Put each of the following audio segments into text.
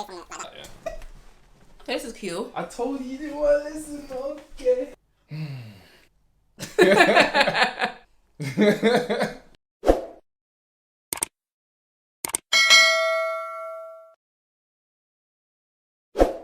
away from it like that. Yeah. This is cute. I told you you didn't want to listen, okay?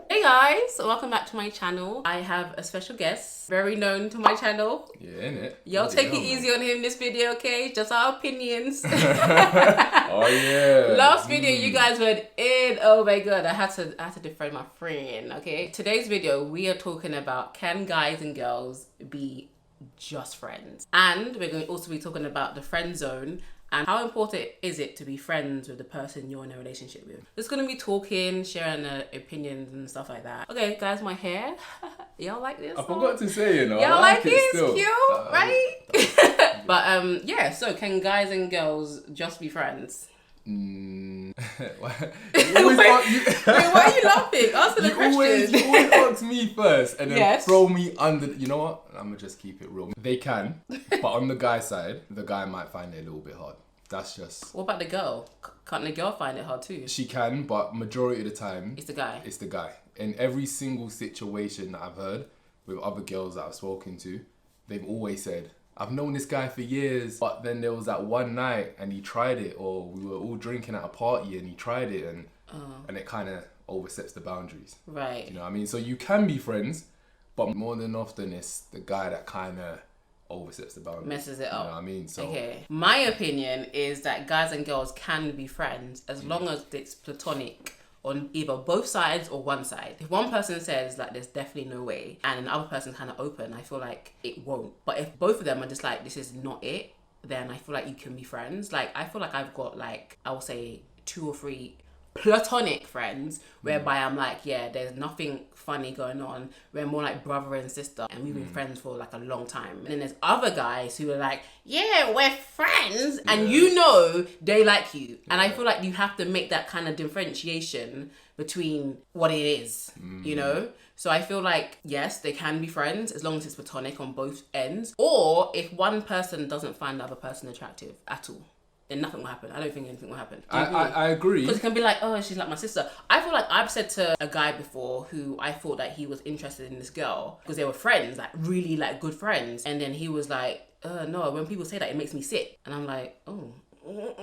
Hey guys, welcome back to my channel. I have a special guest, very known to my channel. Yeah, innit? Yo, take it easy on him this video, okay? Just our opinions. Oh yeah. Last video you guys went in. Oh my god, I had to defend my friend, okay? Today's video we are talking about, can guys and girls be just friends? And we're going to also be talking about the friend zone and how important is it to be friends with the person you're in a relationship with. Just gonna be talking, sharing opinions and stuff like that. Okay, guys, my hair. Y'all like this? I forgot to say, you know. Y'all I like it? it still. It's cute, right? But yeah, so can guys and girls just be friends? Why? Wait, why are you laughing? Answer the question. You always ask me first and then Yes. throw me under. You know what? I'm gonna just keep it real. They can, but on the guy side, the guy might find it a little bit hard. That's just. What about the girl? Can't the girl find it hard too? She can, but majority of the time, It's the guy. It's the guy. In every single situation that I've heard with other girls that I've spoken to, they've always said, I've known this guy for years, but then there was that one night and he tried it, or we were all drinking at a party and he tried it, and it kind of oversteps the boundaries. Right. You know what I mean? So you can be friends, but more than often it's the guy that kind of oversteps the boundaries. Messes it up. You know what I mean? So Okay. My opinion is that guys and girls can be friends as long as it's platonic on either both sides or one side. If one person says like there's definitely no way and the other person's kind of open, I feel like it won't. But if both of them are just like, this is not it, then I feel like you can be friends. Like I feel like I've got like, I will say 2 or 3 platonic friends whereby I'm like, yeah, there's nothing funny going on. We're more like brother and sister and we've been friends for like a long time. And then there's other guys who are like, yeah, we're friends, and you know they like you. And I feel like you have to make that kind of differentiation between what it is, you know? So I feel like, yes, they can be friends as long as it's platonic on both ends. Or if one person doesn't find the other person attractive at all, then nothing will happen. I don't think anything will happen. I agree. Because it can be like, oh, she's like my sister. I feel like I've said to a guy before who I thought that he was interested in this girl because they were friends, like really like good friends. And then he was like, no, when people say that, it makes me sick. And I'm like, oh,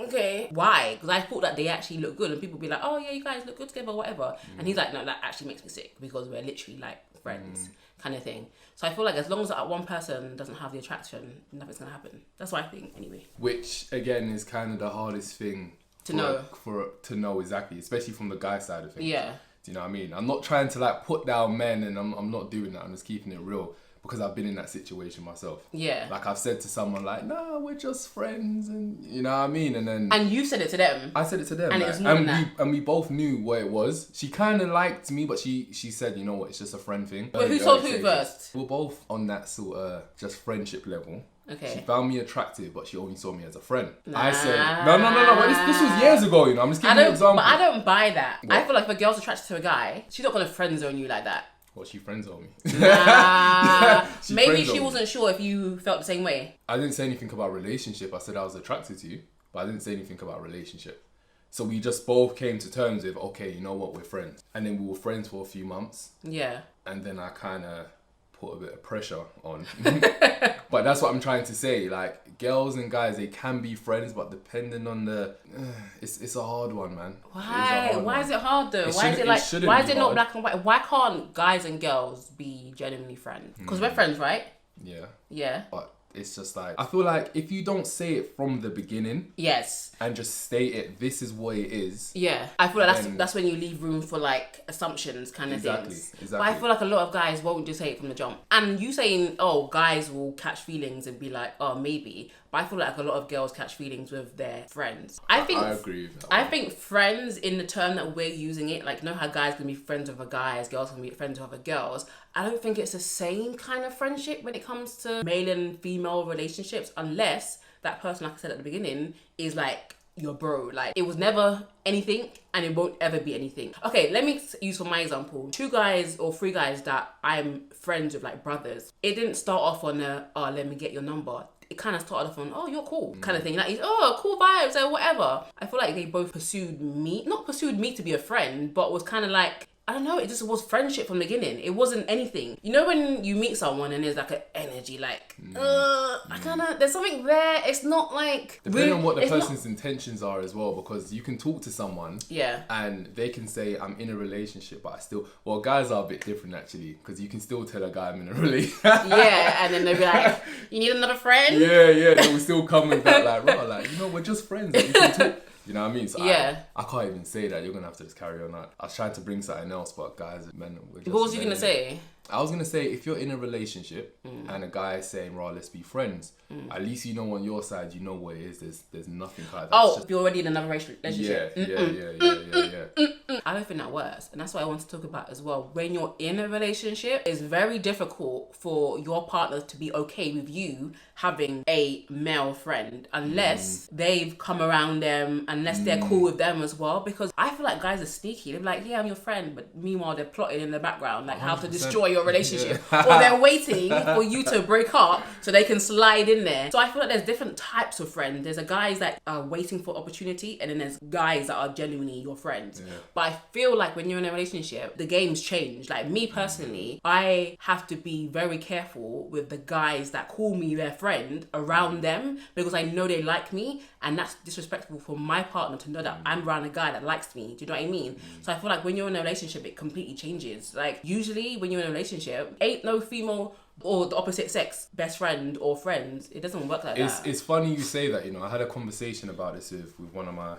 okay. Why? Because I thought that they actually look good and people be like, oh yeah, you guys look good together, whatever. And he's like, no, that actually makes me sick because we're literally like friends kind of thing. So I feel like as long as that one person doesn't have the attraction, nothing's gonna happen. That's what I think anyway. Which again is kind of the hardest thing to know exactly, especially from the guy side of things. Yeah. Do you know what I mean? I'm not trying to like put down men, and I'm not doing that. I'm just keeping it real because I've been in that situation myself. Yeah. Like I've said to someone like, "No, we're just friends," and you know what I mean. And then you said it to them. I said it to them, and like, it was more than that. And we both knew what it was. She kind of liked me, but she said, you know what, it's just a friend thing. But who told who first? We're both on that sort of just friendship level. Okay. She found me attractive, but she only saw me as a friend. I said, no. But this was years ago, you know. I'm just giving you an example. But I don't buy that. What? I feel like if a girl's attracted to a guy, she's not gonna friend zone you like that. Well, she friend zoned me. Nah. She Maybe friend she zoned me. wasn't sure if you felt the same way. I didn't say anything about relationship. I said I was attracted to you, but I didn't say anything about relationship. So we just both came to terms with, okay, you know what, we're friends. And then we were friends for a few months. Yeah. And then I kind of put a bit of pressure on. But that's what I'm trying to say. Like, girls and guys, they can be friends, but depending on the... it's a hard one, man. Why? Why is it hard though? Why is it like... shouldn't Why be is it not hard. black and white? Why can't guys and girls be genuinely friends? Because we're friends, right? Yeah. Yeah. But it's just like, I feel like if you don't say it from the beginning Yes. and just state it, this is what it is. Yeah. I feel like Then- that's when you leave room for like assumptions kind of things. Exactly. But I feel like a lot of guys won't just say it from the jump. And you saying, oh, guys will catch feelings and be like, oh, maybe. But I feel like a lot of girls catch feelings with their friends. I agree with that. I think friends, in the term that we're using it, like, know how guys can be friends with other guys, girls can be friends with other girls. I don't think it's the same kind of friendship when it comes to male and female relationships, unless that person, like I said at the beginning, is like your bro. Like, it was never anything and it won't ever be anything. Okay, let me use for my example 2 guys or 3 guys that I'm friends with, like brothers. It didn't start off on a, oh, let me get your number. it kind of started off on, oh, you're cool, kind of thing. Like, oh, cool vibes or whatever. I feel like they both not pursued me to be a friend, but was kind of like, I don't know, it just was friendship from the beginning. It wasn't anything. You know when you meet someone and there's like an energy, like, I kind of, there's something there. It's not like... Depending on what the person's intentions are as well, because you can talk to someone and they can say, I'm in a relationship, but I still... Well, guys are a bit different actually, because you can still tell a guy I'm in a relationship. Yeah, and then they'll be like, you need another friend? Yeah, they will still come with that, like, bro, like, you know, we're just friends. Like, you can talk. You know what I mean? So I can't even say that. You're going to have to just carry on that. I was trying to bring something else, but guys, men, we're just... What was you going to say? I was going to say, if you're in a relationship and a guy is saying, right, let's be friends, at least you know on your side, you know what it is. There's nothing like that. Oh, you're already in another relationship. Yeah. I don't think that works. And that's what I want to talk about as well. When you're in a relationship, it's very difficult for your partner to be okay with you having a male friend unless they've come around them, unless they're cool with them as well. Because I feel like guys are sneaky. They're like, yeah, I'm your friend. But meanwhile, they're plotting in the background, like 100%. How to destroy your relationship. Or they're waiting for you to break up so they can slide in there. So I feel like there's different types of friends. There's a guys that are waiting for opportunity, and then there's guys that are genuinely your friends. But I feel like when you're in a relationship, the game's changed. Like me personally, I have to be very careful with the guys that call me their friend around them, because I know they like me, and that's disrespectful for my partner to know that I'm around a guy that likes me. Do you know what I mean? So I feel like when you're in a relationship, it completely changes. Like usually when you're in a relationship, ain't no female or the opposite sex best friend or friends. It doesn't work like that. It's funny you say that. You know, I had a conversation about this with one of my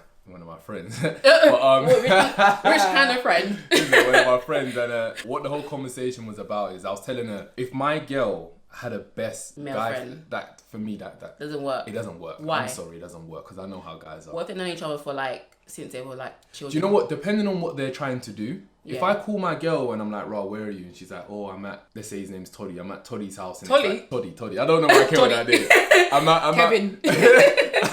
friends. But, which kind of friend? One of my friends, and what the whole conversation was about is I was telling her, if my girl had a best male guy friend, that for me that doesn't work. It doesn't work. Why? I'm sorry, it doesn't work, because I know how guys are. What if they've known each other for like since they were like children? Do you know what? Depending on what they're trying to do. If I call my girl and I'm like, Raw, where are you? And she's like, oh, I'm at, let's say his name's Toddy. I'm at Toddy's house. And Toddy? Like, Toddy. I don't know my girl that day. Kevin.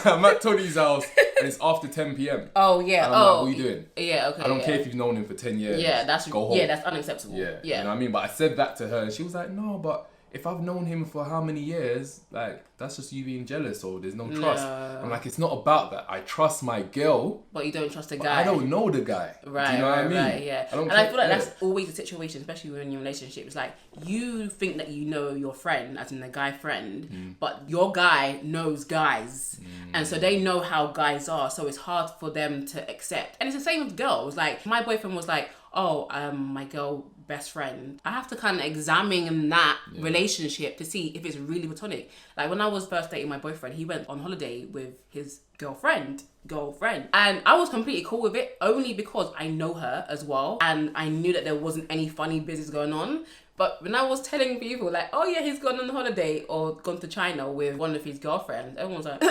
I'm at Toddy's house and it's after 10 p.m. Oh, yeah. And I'm like, what are you doing? Yeah, okay. I don't care if you've known him for 10 years. Yeah, that's go home. Yeah, that's unacceptable. Yeah. You know what I mean? But I said that to her and she was like, no, but if I've known him for how many years, like, that's just you being jealous, or there's no trust. No. I'm like, it's not about that. I trust my girl. But you don't trust the guy. I don't know the guy. Right, do you know what I mean? Right, yeah. I feel like that's always the situation, especially when you're in a relationship. It's like, you think that you know your friend, as in the guy friend, but your guy knows guys. And so they know how guys are, so it's hard for them to accept. And it's the same with girls. Like, my boyfriend was like, oh, my girl best friend. I have to kind of examine that relationship to see if it's really platonic. Like when I was first dating my boyfriend, he went on holiday with his girlfriend, and I was completely cool with it, only because I know her as well, and I knew that there wasn't any funny business going on. But when I was telling people like, oh yeah, he's gone on holiday or gone to China with one of his girlfriends, everyone was like,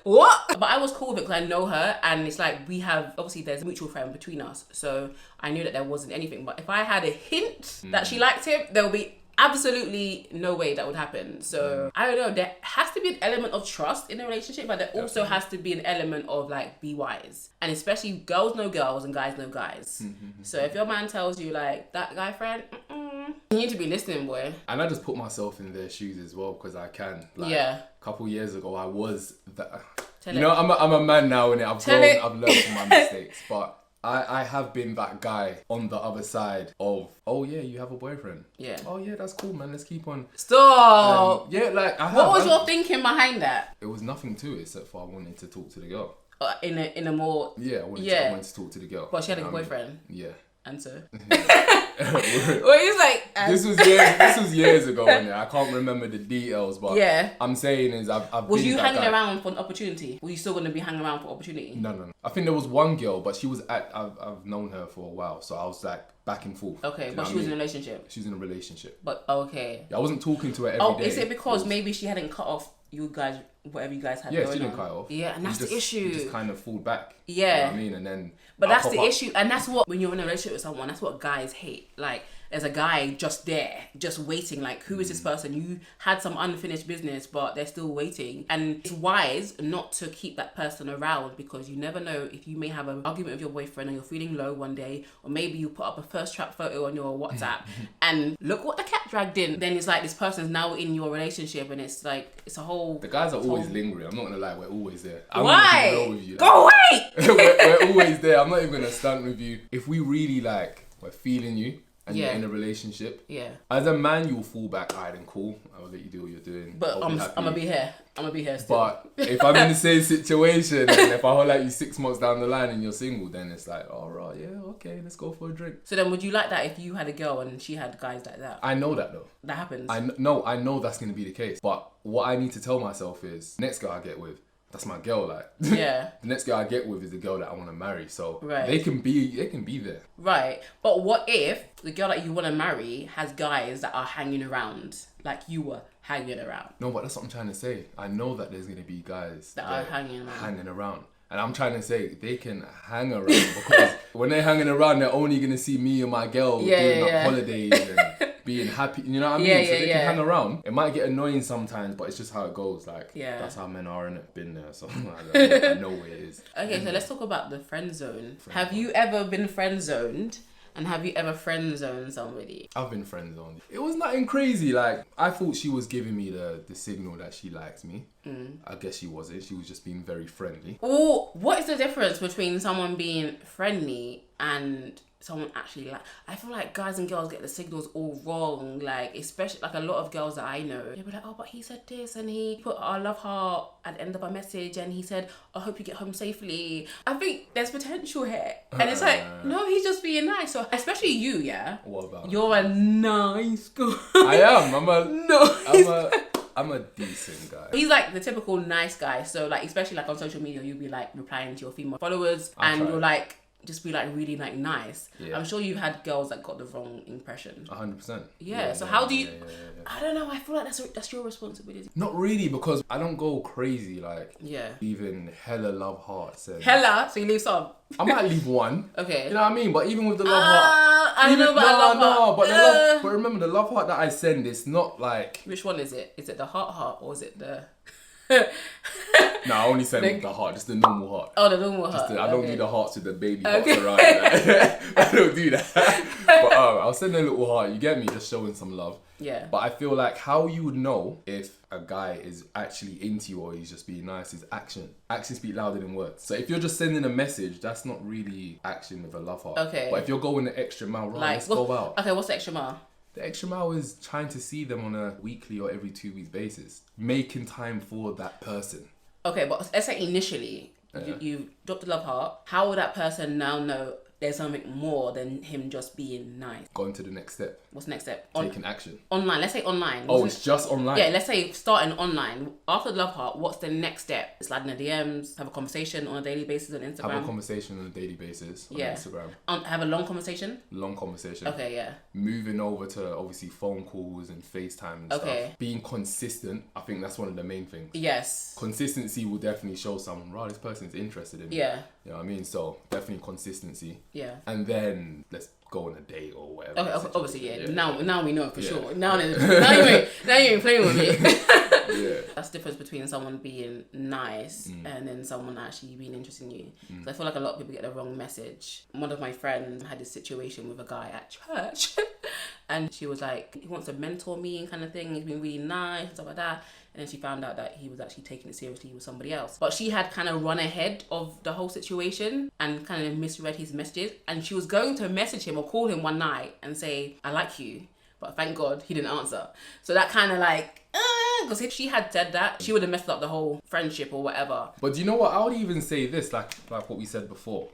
what? But I was cool with it because I know her, and it's like we have, obviously there's a mutual friend between us, so I knew that there wasn't anything. But if I had a hint that she liked him, there would be absolutely no way that would happen. So I don't know, there has to be an element of trust in a relationship, but there also has to be an element of like, be wise. And especially girls know girls and guys know guys. So if your man tells you like, that guy friend, you need to be listening, boy. And I just put myself in their shoes as well, because I can. Like, a couple years ago I was that. I'm a man now, and I've grown, I've learned from my mistakes, but I have been that guy on the other side of, oh yeah, you have a boyfriend. Yeah. Oh yeah, that's cool, man. Let's keep on. Stop. Yeah, like what was your thinking behind that? It was nothing to it except for I wanted to talk to the girl. In a more. Yeah, I wanted to talk to the girl. But she had a boyfriend. Yeah. And so. Well, he's like. This was years ago, and I can't remember the details, but I'm saying is I've was been you that hanging guy. around for an opportunity? Were you still going to be hanging around for opportunity? No. I think there was one girl, but she was I've known her for a while, so I was like back and forth. Okay, but she was in a relationship. She was in a relationship. But okay. I wasn't talking to her every day. Is it because maybe she hadn't cut off you guys, whatever you guys had going on? Yeah, she didn't cut off. Yeah, and that's the issue. Just kind of fall back. Yeah. You know what I mean? And then. But that's the issue, and that's what, when you're in a relationship with someone, that's what guys hate. Like, there's a guy just there, just waiting. Like, who is this person? You had some unfinished business, but they're still waiting. And it's wise not to keep that person around, because you never know if you may have an argument with your boyfriend and you're feeling low one day, or maybe you put up a first trap photo on your WhatsApp and look what the cat dragged in. Then it's like this person's now in your relationship, and it's like, it's a whole... The guys are always lingering. I'm not going to lie, we're always there. I'm Why? Not with you, like, go away! we're always there. I'm not even going to stand with you. If we really like, we're feeling you, and you're in a relationship, as a man, you'll fall back. Alright, then cool, I'll let you do what you're doing. But I'm gonna be here. I'm gonna be here still. But if I'm in the same situation, and if I hold like you 6 months down the line and you're single, then it's like, all right, yeah, okay, let's go for a drink. So then, would you like that if you had a girl and she had guys like that? I know that though. That happens. I know that's gonna be the case. But what I need to tell myself is, next girl I get with, that's my girl. Like, yeah. The next girl I get with is the girl that I want to marry. So right. they can be there. Right. But what if the girl that you want to marry has guys that are hanging around like you were hanging around? No, but that's what I'm trying to say. I know that there's gonna be guys that are hanging around. And I'm trying to say they can hang around, because when they're hanging around, they're only gonna see me and my girl doing up holidays and being happy. You know what I mean? So they can hang around. It might get annoying sometimes, but it's just how it goes. Like, that's how men are, and it's been there, so I know where it is. Okay, so let's talk about the friend zone. Have you ever been friend zoned? And have you ever friend zoned somebody? I've been friend zoned. It was nothing crazy. Like, I thought she was giving me the signal that she liked me. I guess she wasn't. She was just being very friendly. Oh, what is the difference between someone being friendly and someone actually like... I feel like guys and girls get the signals all wrong. Like, especially like a lot of girls that I know, they'll be like, oh, but he said this and he put a love heart at the end of our message and he said, I hope you get home safely. I think there's potential here. And it's like, no, he's just being nice. So especially you, yeah? What about? You're a nice guy. I am. I'm a decent guy. He's like the typical nice guy. So like, especially like on social media, you'll be like replying to your female followers and you're like, just be like really like nice. Yeah. I'm sure you've had girls that got the wrong impression. 100%. Yeah. So how do you? I don't know. I feel like that's your responsibility. Not really, because I don't go crazy like leaving hella love hearts. And hella. So you leave some. I might leave one. Okay. You know what I mean? But even with the love heart, I don't know about love heart. But remember, the love heart that I send, it's not like. Which one is it? Is it the heart or is it the? No, I only send the heart, just the normal heart. Oh, the normal heart. I don't do the hearts with the baby hearts around. I don't do that. But I'll send a little heart. You get me? Just showing some love. Yeah. But I feel like how you would know if a guy is actually into you or he's just being nice is action. Actions speak louder than words. So if you're just sending a message, that's not really action with a love heart. Okay. But if you're going the extra mile, let's go out. Okay, what's the extra mile? The extra mile is trying to see them on a weekly or every 2 weeks basis. Making time for that person. Okay, but let's say initially, you dropped the love heart. How will that person now know there's something more than him just being nice? Going to the next step. What's the next step? Taking action. Online. Let's say online. Oh, it's just online? Yeah, let's say starting online. After the love heart, what's the next step? Slide in the DMs, have a conversation on a daily basis on Instagram. Have a conversation on a daily basis on Instagram. Have a long conversation? Long conversation. Okay, yeah. Moving over to obviously phone calls and FaceTime and stuff. Being consistent, I think that's one of the main things. Yes. Consistency will definitely show someone, right, this person's interested in me. Yeah. You know what I mean? So definitely consistency. Yeah. And then let's go on a date or whatever. Okay, obviously, yeah. Now we know for sure. Now you ain't playing with me. Yeah. That's the difference between someone being nice and then someone actually being interested in you. So I feel like a lot of people get the wrong message. One of my friends had this situation with a guy at church and she was like, he wants to mentor me and kind of thing. He's been really nice and stuff like that. And then she found out that he was actually taking it seriously with somebody else. But she had kind of run ahead of the whole situation and kind of misread his messages. And she was going to message him or call him one night and say, I like you. But thank God he didn't answer. So that kind of like, because if she had said that, she would have messed up the whole friendship or whatever. But do you know what? I would even say this, like what we said before.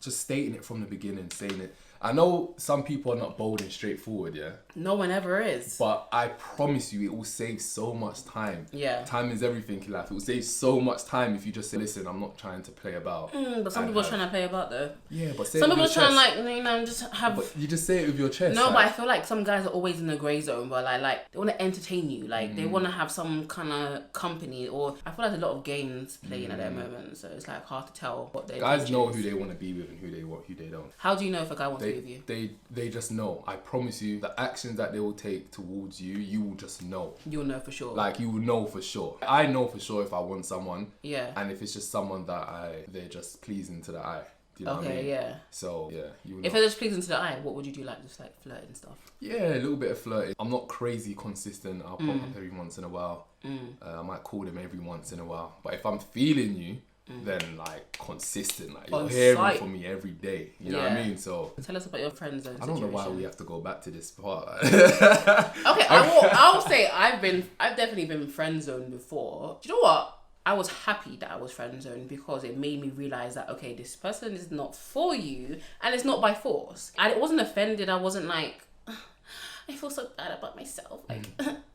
Just stating it from the beginning, saying it. I know some people are not bold and straightforward, yeah? No one ever is. But I promise you, it will save so much time. Yeah. Time is everything in life. It will save so much time if you just say, listen, I'm not trying to play about. But some people are trying to play about though. Yeah, but say some it with people your are chest. trying to like, just have... But you just say it with your chest. No, but I feel like some guys are always in the grey zone where like they want to entertain you. Like they want to have some kind of company, or I feel like there's a lot of games playing at that moment. So it's like hard to tell what they guys know who they want to be with and who they don't. How do you know if a guy wants two of you. They just know. I promise you, the actions that they will take towards you, you will just know. You'll know for sure. Like, you will know for sure. I know for sure if I want someone. Yeah. And if it's just someone that they're just pleasing to the eye. Do you know what I mean? Yeah. So, yeah. You know. If they're just pleasing to the eye, what would you do? Like, just like flirting and stuff? Yeah, a little bit of flirting. I'm not crazy consistent. I'll pop up every once in a while. I might call them every once in a while. But if I'm feeling you, then like consistent, like you're hearing from me every day. You know what I mean? So tell us about your friend zone. I don't know why we have to go back to this part. Okay, I'll say I've definitely been friend zoned before. Do you know what? I was happy that I was friend zoned because it made me realize that, okay, this person is not for you and it's not by force. I wasn't offended. I wasn't like, I feel so bad about myself. Like,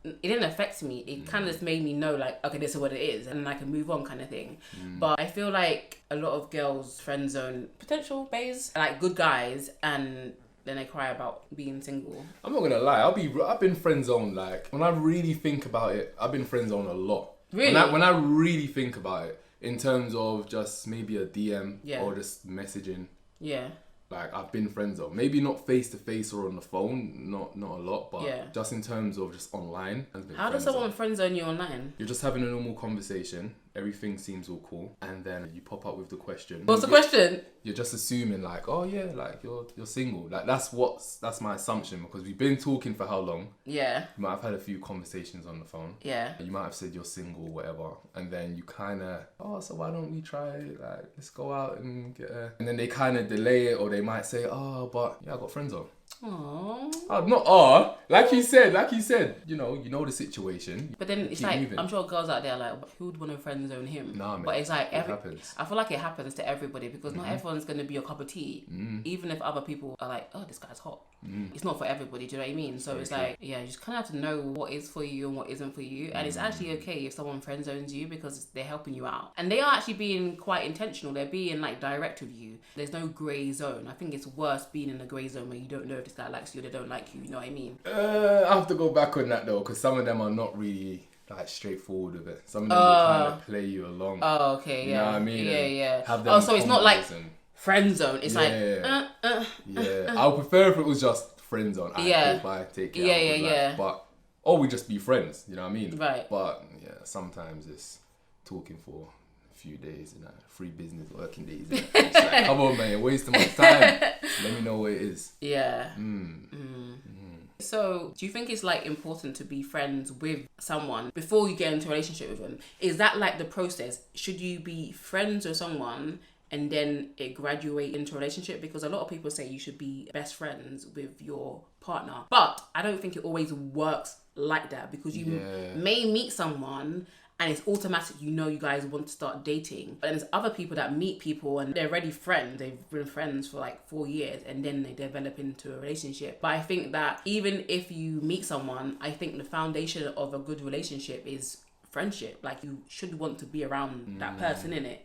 it didn't affect me. It kind of just made me know, like, okay, this is what it is, and I can move on, kind of thing. But I feel like a lot of girls friend zone potential bays, like good guys, and then they cry about being single. I'm not gonna lie. I've been friend zoned. Like, when I really think about it, I've been friend zoned a lot. Really? When I really think about it, in terms of just maybe a DM or just messaging. Yeah. Like, I've been friend zoned. Maybe not face to face or on the phone, not a lot, but just in terms of just online. How does someone friend zone you online? You're just having a normal conversation. Everything seems all cool, and then you pop up with the question. What's the question? You're just assuming like, oh yeah, like you're single. Like that's my assumption, because we've been talking for how long? Yeah. You might have had a few conversations on the phone. Yeah. You might have said you're single, whatever, and then you kind of, oh, so why don't we try, like, let's go out and get a... And then they kind of delay it, or they might say, oh, but yeah, I got friends on. Aww. Like you said, you know the situation. But then it's like, moving. I'm sure girls out there are like, who would want to friend zone him? Nah, man. But it's like, it happens. I feel like it happens to everybody, because not everyone's going to be your cup of tea. Even if other people are like, oh, this guy's hot. It's not for everybody, do you know what I mean? So it's like, yeah, you just kind of have to know what is for you and what isn't for you. And it's actually okay if someone friend zones you, because they're helping you out. And they are actually being quite intentional. They're being like direct with you. There's no grey zone. I think it's worse being in a grey zone where you don't know if this guy likes you or they don't like you, you know what I mean? I have to go back on that though, because some of them are not really like straightforward with it. Some of them will kind of play you along. Oh, okay, you know what I mean? Yeah. Have so it's not like friend zone. It's yeah, I would prefer if it was just friend zone. Bye, take care. Yeah. But we just be friends. You know what I mean? Right. But yeah, sometimes it's talking for a few days, 3 business working days. It's like, come on, man, you're wasting my time. Let me know what it is. Yeah. So, do you think it's like important to be friends with someone before you get into a relationship with them? Is that like the process? Should you be friends with someone and then it graduate into a relationship? Because a lot of people say you should be best friends with your partner, but I don't think it always works like that, because you may meet someone and it's automatic, you guys want to start dating. But then there's other people that meet people and they're already friends. They've been friends for like 4 years and then they develop into a relationship. But I think that even if you meet someone, I think the foundation of a good relationship is friendship. Like, you should want to be around that person, innit?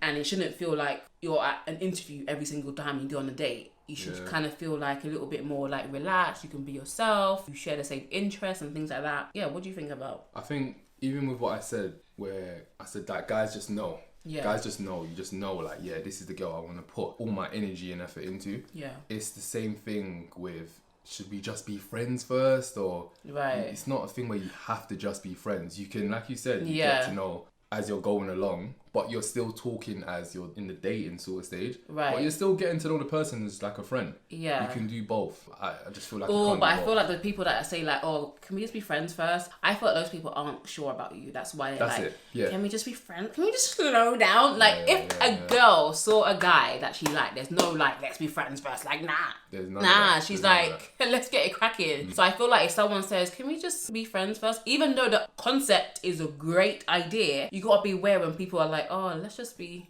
And it shouldn't feel like you're at an interview every single time you go on a date. You should kind of feel like a little bit more like relaxed. You can be yourself. You share the same interests and things like that. Yeah, what do you think about? I think even with what I said, where I said that guys just know. Yeah. Guys just know. You just know, like, yeah, this is the girl I want to put all my energy and effort into. Yeah. It's the same thing with, should we just be friends first? Or it's not a thing where you have to just be friends. You can, like you said, you get to know as you're going along, but you're still talking as you're in the dating sort of stage. Right. But you're still getting to know the person as like a friend. Yeah. You can do both. I just feel like I feel like the people that say like, oh, can we just be friends first? I feel like those people aren't sure about you. That's why they're like, can we just be friends? Can we just slow down? Like, if a girl saw a guy that she liked, there's no like, let's be friends first. Like, nah. She's like, let's get it cracking. So I feel like if someone says, can we just be friends first? Even though the concept is a great idea, you gotta be aware when people are like, oh, let's just be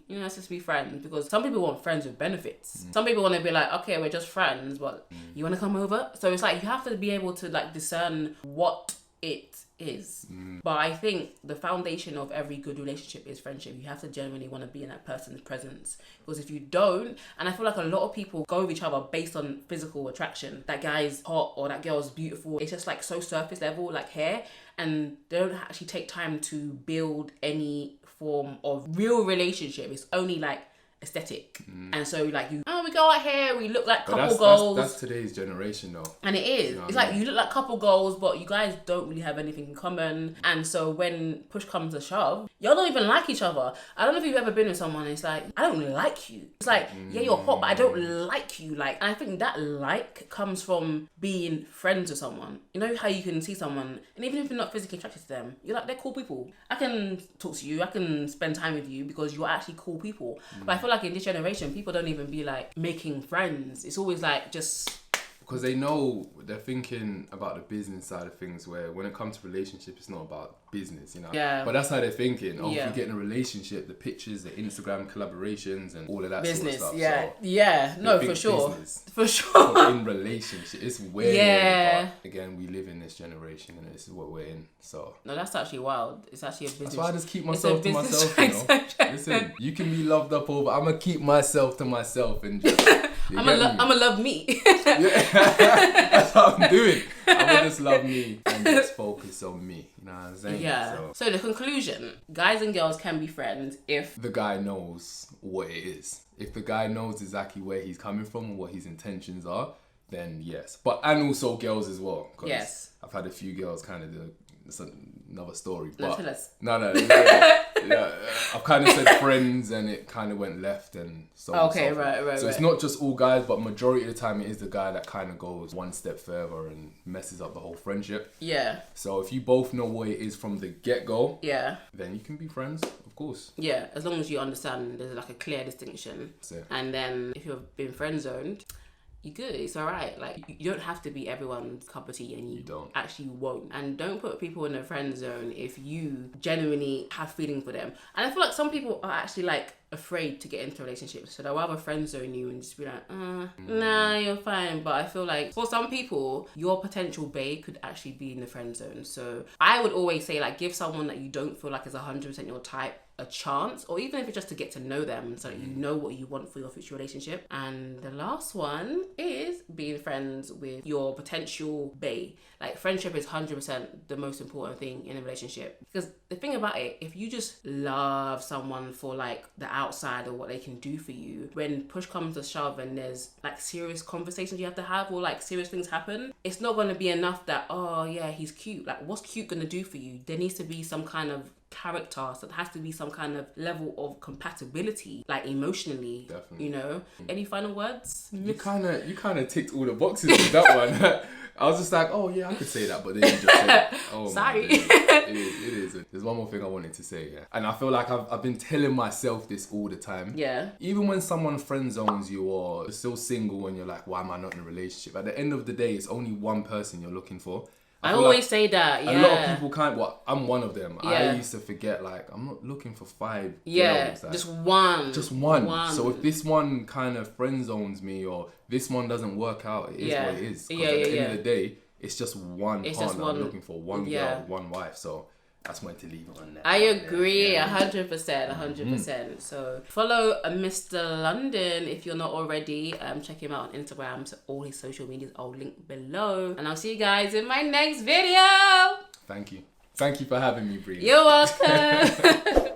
friends. Because some people want friends with benefits. Some people want to be like, okay, we're just friends, but you want to come over? So it's like, you have to be able to like discern what it is. But I think the foundation of every good relationship is friendship. You have to genuinely want to be in that person's presence, because if you don't, and I feel like a lot of people go with each other based on physical attraction, that guy's hot or that girl's beautiful, it's just like so surface level, like hair, and they don't actually take time to build any form of real relationship. It's only like aesthetic. And so like we go out here, we look like couple But goals. that's today's generation though. And it is. You know It's what I like mean? you look like couple goals, but you guys don't really have anything in common. And so when push comes to shove, y'all don't even like each other. I don't know if you've ever been with someone and it's like, I don't like you. It's like, yeah, you're hot, but I don't like you. Like, and I think that like comes from being friends with someone. You know how you can see someone, and even if you're not physically attracted to them, you're like, they're cool people. I can talk to you, I can spend time with you because you're actually cool people. But I feel like in this generation, people don't even be like making friends. It's always like just... Because they know, they're thinking about the business side of things, where when it comes to relationship, it's not about business, you know. Yeah. But that's how they're thinking. Oh, Yeah. if you get in a relationship, the pictures, the Instagram collaborations, and all of that business, sort of stuff. yeah, So yeah, they no, think for sure, business. for sure. But in relationship, it's weird. Yeah. But again, we live in this generation, and this is what we're in. So No, that's actually wild. It's actually a business. that's why I just keep It's a myself to business myself. You know? transaction. Listen, you can be loved up over. I'm gonna keep myself to myself and just. I'm gonna love me. Yeah, that's what I'm doing. I'm gonna just love me and just focus on me. You know what I'm saying? Yeah. So the conclusion: guys and girls can be friends if The guy knows what it is. If the guy knows exactly where he's coming from and what his intentions are, then yes. And also girls as well. 'Cause Yes. I've had a few girls kind of do. It's another story. No, But tell us. No. Yeah, I've kind of said friends and it kind of went left and so on. Okay, and so forth. right. So it's not just all guys, but majority of the time it is the guy that kind of goes one step further and messes up the whole friendship. Yeah. So if you both know what it is from the get-go, Yeah. then you can be friends, of course. Yeah. As long as you understand, there's like a clear distinction. That's it. And then if you've been friend zoned, you're good. It's all right. Like you don't have to be everyone's cup of tea, and you don't. actually won't. And don't put people in a friend zone if you genuinely have feeling for them. And I feel like some people are actually like afraid to get into relationships, so they'll rather friend zone you and just be like, nah, you're fine. But I feel like for some people, your potential bae could actually be in the friend zone. So I would always say like give someone that you don't feel like is 100% your type a chance, or even if it's just to get to know them so that you know what you want for your future relationship. And the last one is being friends with your potential bae. Like friendship is 100% the most important thing in a relationship, because the thing about it, if you just love someone for like the outside or what they can do for you, when push comes to shove and there's like serious conversations you have to have or like serious things happen, it's not going to be enough that, oh yeah, he's cute. Like what's cute going to do for you? There needs to be some kind of character, so there has to be some kind of level of compatibility, like emotionally. Definitely. You know. Any final words? You kind of ticked all the boxes with that one. I was just like, oh yeah, I could say that, but then you just said, oh Sorry. my goodness. It is. There's one more thing I wanted to say, yeah. And I feel like I've been telling myself this all the time. Yeah. Even when someone friend zones you or you're still single and you're like, why am I not in a relationship? At the end of the day, it's only one person you're looking for. I feel always like say that, yeah. a lot of people can't. Well, I'm one of them. Yeah. I used to forget, like, I'm not looking for 5 Yeah, girls. Like, just one. just one. So if this one kind of friend zones me or this one doesn't work out, it is what it is. 'Cause at the end of the day, it's just one It's partner. just one. I'm looking for one Yeah. girl, one wife. So that's when to leave it on that. I agree, Yeah. 100%, 100%. So follow Mr. London if you're not already. Check him out on Instagram. So all his social medias I'll link below. And I'll see you guys in my next video. Thank you. Thank you for having me, Breeny. You're welcome.